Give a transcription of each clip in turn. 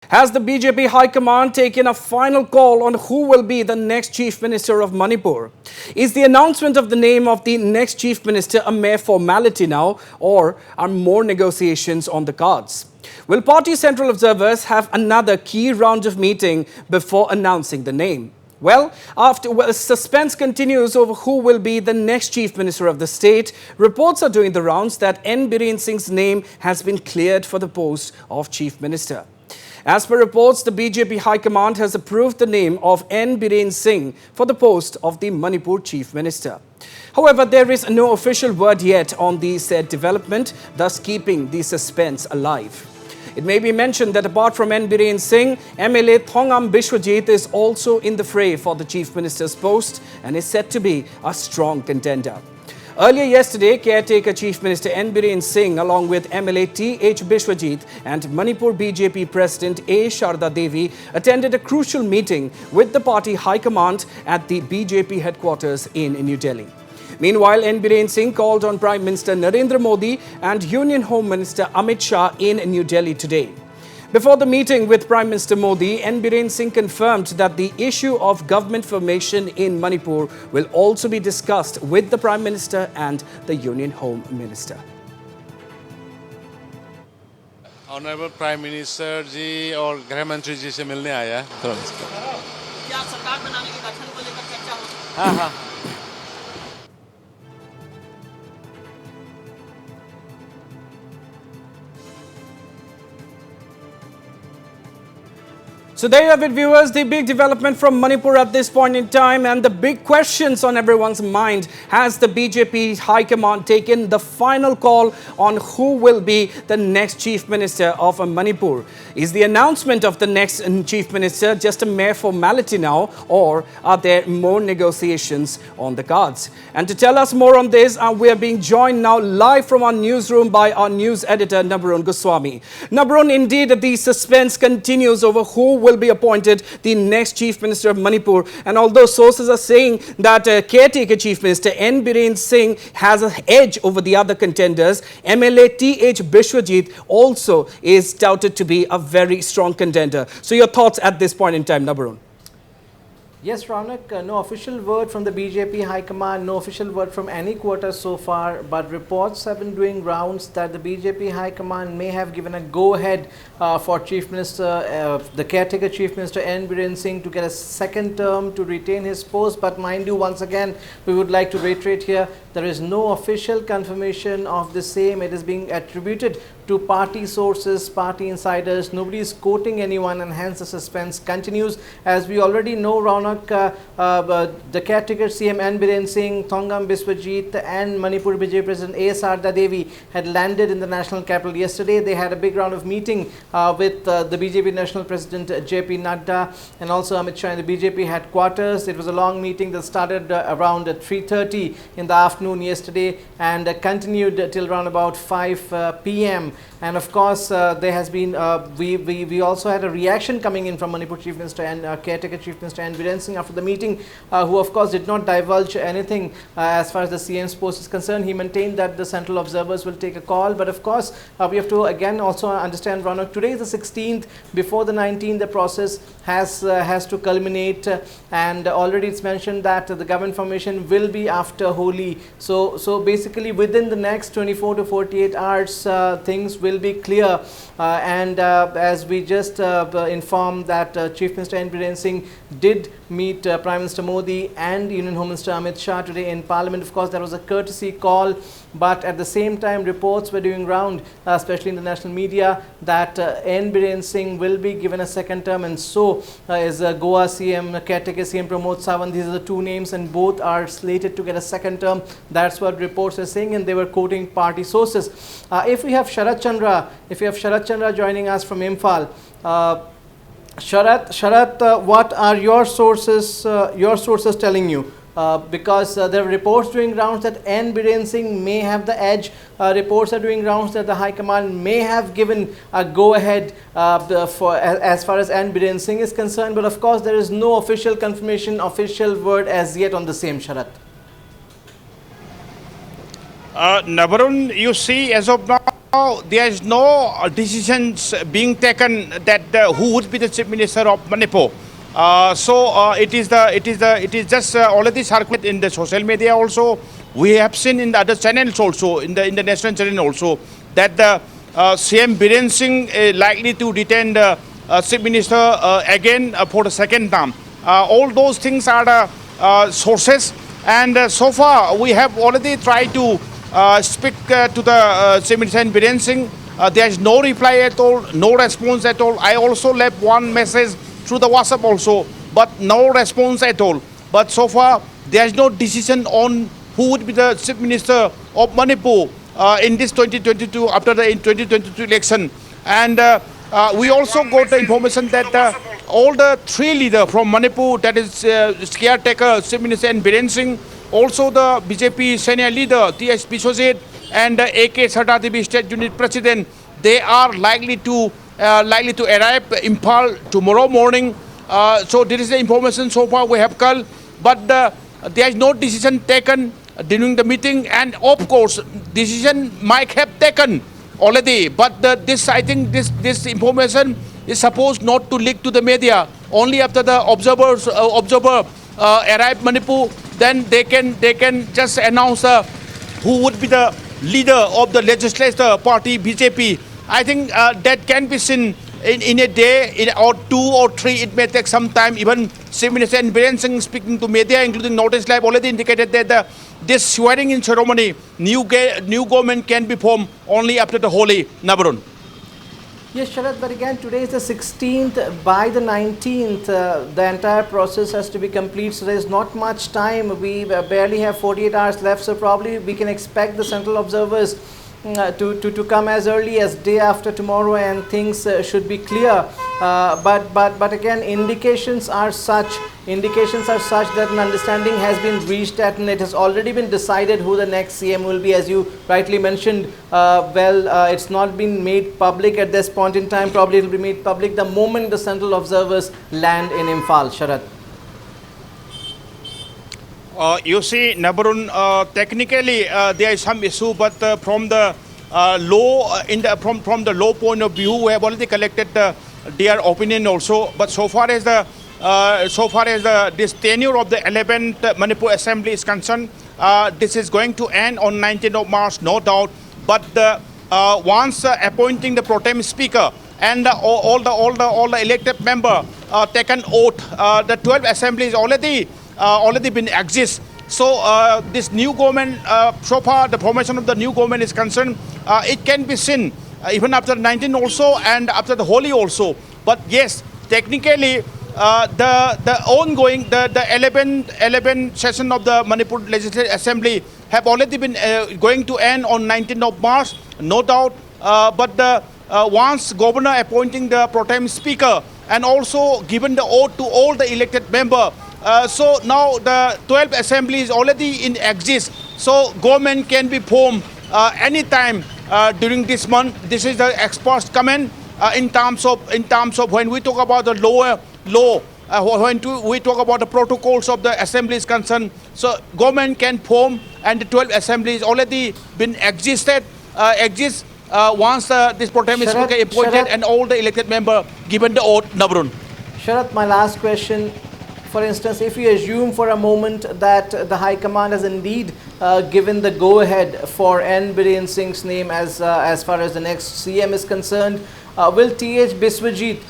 Has the BJP High Command taken a final call on who will be the next Chief Minister of Manipur? Is the announcement of the name of the next Chief Minister a mere formality now, or are more negotiations on the cards? Will party central observers have another key round of meeting before announcing the name? Well, suspense continues over who will be the next Chief Minister of the state. Reports are doing the rounds that N Biren Singh's name has been cleared for the post of Chief Minister. As per reports, the BJP High Command has approved the name of N Biren Singh for the post of the Manipur Chief Minister. However, there is no official word yet on the said development, thus keeping the suspense alive. It may be mentioned that apart from N Biren Singh, MLA Thongam Biswajit is also in the fray for the Chief Minister's post and is said to be a strong contender. Earlier yesterday, caretaker Chief Minister N Biren Singh along with MLA T.H. Biswajit and Manipur BJP President A. Sharda Devi attended a crucial meeting with the party High Command at the BJP headquarters in New Delhi. Meanwhile, N Biren Singh called on Prime Minister Narendra Modi and Union Home Minister Amit Shah in New Delhi today. Before the meeting with Prime Minister Modi, N Biren Singh confirmed that the issue of government formation in Manipur will also be discussed with the Prime Minister and the Union Home Minister. Honorable Prime Minister जी और गृह मंत्री जी से मिलने आया थोड़ा क्या सरकार बनाने के गठन को लेकर चर्चा हो? हाँ हाँ So there you have it, viewers, the big development from Manipur at this point in time and the big questions on everyone's mind. Has the BJP High Command taken the final call on who will be the next Chief Minister of Manipur? Is the announcement of the next Chief Minister just a mere formality now, or are there more negotiations on the cards? And to tell us more on this, we are being joined now live from our newsroom by our news editor, Nabarun Goswami. Nabarun, indeed, the suspense continues over who will be appointed the next Chief Minister of Manipur. And although sources are saying that caretaker Chief Minister N Biren Singh has an edge over the other contenders, MLA T.H. Biswajit also is touted to be a very strong contender. So your thoughts at this point in time, Nabarun? Yes, Raunak, no official word from the BJP High Command, no official word from any quarter so far, but reports have been doing rounds that the BJP High Command may have given a go-ahead for Chief Minister, the caretaker Chief Minister N Biren Singh to get a second term to retain his post. But mind you, once again, we would like to reiterate here, there is no official confirmation of the same. It is being attributed to party sources, party insiders. Nobody is quoting anyone, and hence the suspense continues. As we already know, Raunak, the caretaker CM N Biren Singh, Thongam Biswajit and Manipur BJP President A. Sharda Devi had landed in the national capital yesterday. They had a big round of meeting with the BJP National President J.P. Nadda and also Amit Shah in the BJP headquarters. It was a long meeting that started around 3:30 in the afternoon yesterday and continued till around about 5 p.m. And of course, there has been, we also had a reaction coming in from Manipur Chief Minister and caretaker Chief Minister N Biren Singh after the meeting, who of course did not divulge anything as far as the CM's post is concerned. He maintained that the central observers will take a call. But of course, we have to again also understand, Raunak, today is the 16th. Before the 19th, the process has to culminate, and already it's mentioned that the government formation will be after Holi. So basically within the next 24 to 48 hours, things will be clear, and as we just informed that Chief Minister N Biren Singh did meet Prime Minister Modi and Union Home Minister Amit Shah today in Parliament. Of course, that was a courtesy call, but at the same time reports were doing round, especially in the national media, that N Biren Singh will be given a second term, and so is Goa CM, caretaker CM Pramod Sawant. These are the two names, and both are slated to get a second term. That's what reports are saying, and they were quoting party sources. If we have Sharat Chandra joining us from Imphal. Sharat, what are your sources telling you? Because there are reports doing rounds that N Biren Singh may have the edge. Reports are doing rounds that the High Command may have given a go-ahead as far as N Biren Singh is concerned. But of course, there is no official confirmation, official word as yet on the same, Sharat. Nabarun, you see, as of now, Now, there is no decisions being taken that who would be the Chief Minister of Manipur. It is just already circulated in the social media also. We have seen in the other channels also, in the national channel also, that the CM Biren Singh is likely to retain the Chief Minister again for the second term. All those things are the sources, and so far we have already tried to speak to the Chief Minister N Biren Singh. There is no reply at all, no response at all. I also left one message through the WhatsApp also, but no response at all. But so far there is no decision on who would be the Chief Minister of Manipur in this 2022, after the 2022 election. And we also got the information that all the three leaders from Manipur, that is caretaker Chief Minister N Biren Singh, also the BJP senior leader T.S. Biswajit, and A.K. Sardadevi State Unit President, they are likely to arrive Imphal tomorrow morning. So there is the information so far we have called, but there is no decision taken during the meeting, and of course decision might have taken already, but I think this information is supposed not to leak to the media. Only after the observer arrive Manipur, then they can just announce who would be the leader of the legislature party BJP. I think that can be seen in a day, or 2 or 3. It may take some time. Even Chief Minister N Biren Singh, speaking to media, including Notice Live, already indicated that this swearing-in ceremony, new government can be formed only after the Holi. Nabarun. Yes, Sharad, but again, today is the 16th. By the 19th, the entire process has to be complete, so there is not much time. We barely have 48 hours left, so probably we can expect the central observers to come as early as day after tomorrow, and things should be clear. But again, indications are such that an understanding has been reached at, and it has already been decided who the next CM will be, as you rightly mentioned. It's not been made public at this point in time. Probably it will be made public the moment the central observers land in Imphal. Sharat. You see, Nabarun, technically there is some issue, but from the law, from the law point of view, we have already collected their opinion also. But so far as this tenure of the 11th Manipur Assembly is concerned, this is going to end on 19th of March, no doubt. But once appointing the pro tem speaker and all the elected member taken oath, the 12th Assembly is already been exist. So this new government, so far the formation of the new government is concerned, it can be seen even after 19 also and after the Holi also. But yes, technically the ongoing, the 11th session of the Manipur Legislative Assembly have already been going to end on 19th of March, no doubt. But once governor appointing the pro tem speaker and also given the oath to all the elected member, so now the 12th Assembly is already in exist. So government can be formed anytime during this month. This is the experts' comment in terms of when we talk about the lower law, when we talk about the protocols of the Assembly is concerned. So government can form, and the 12th Assembly is already been exists once this pro tem is appointed and all the elected member given the oath. Nabrun. Sharat, my last question. For instance, if we assume for a moment that the High Command has indeed given the go-ahead for N Biren Singh's name as far as the next CM is concerned, will T.H. Biswajit,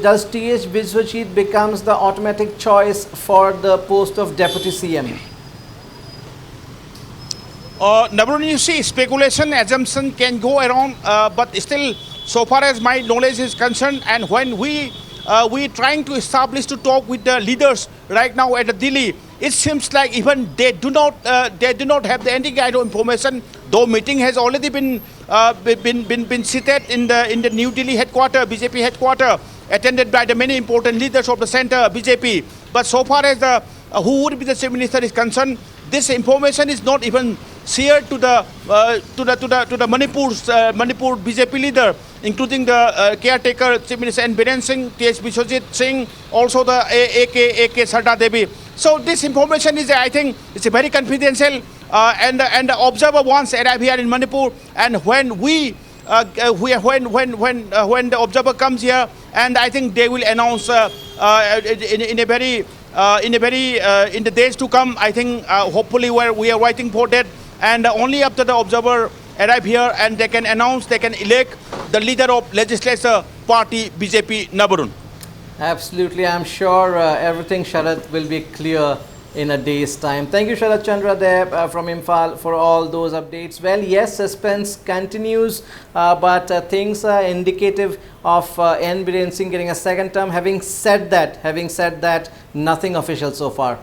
does T.H. Biswajit becomes the automatic choice for the post of Deputy CM? Nabrun, you see, speculation, assumption can go around, but still, so far as my knowledge is concerned, and when we trying to establish to talk with the leaders right now at the Delhi, it seems like even they do not have any kind of information. Though meeting has already been seated in the New Delhi headquarters, BJP headquarters, attended by the many important leaders of the center BJP. But so far as the who would be the Chief Minister is concerned, this information is not even shared to the Manipur BJP leader, including the caretaker Chief Minister N Biren Singh, T.S. Biswajit Singh, also the A.K. Sardadevi. So this information is, I think, it's a very confidential. and the observer once arrive here in Manipur, and when when the observer comes here, and I think they will announce in the days to come. I think hopefully we are waiting for that, and only after the observer arrive here and they can announce, they can elect the leader of legislature party BJP Nabarun. Absolutely, I'm sure everything, Sharad, will be clear in a day's time. Thank you, Sharad Chandra there from Imphal for all those updates. Well, yes, suspense continues, but things are indicative of N Biren Singh getting a second term. Having said that, nothing official so far.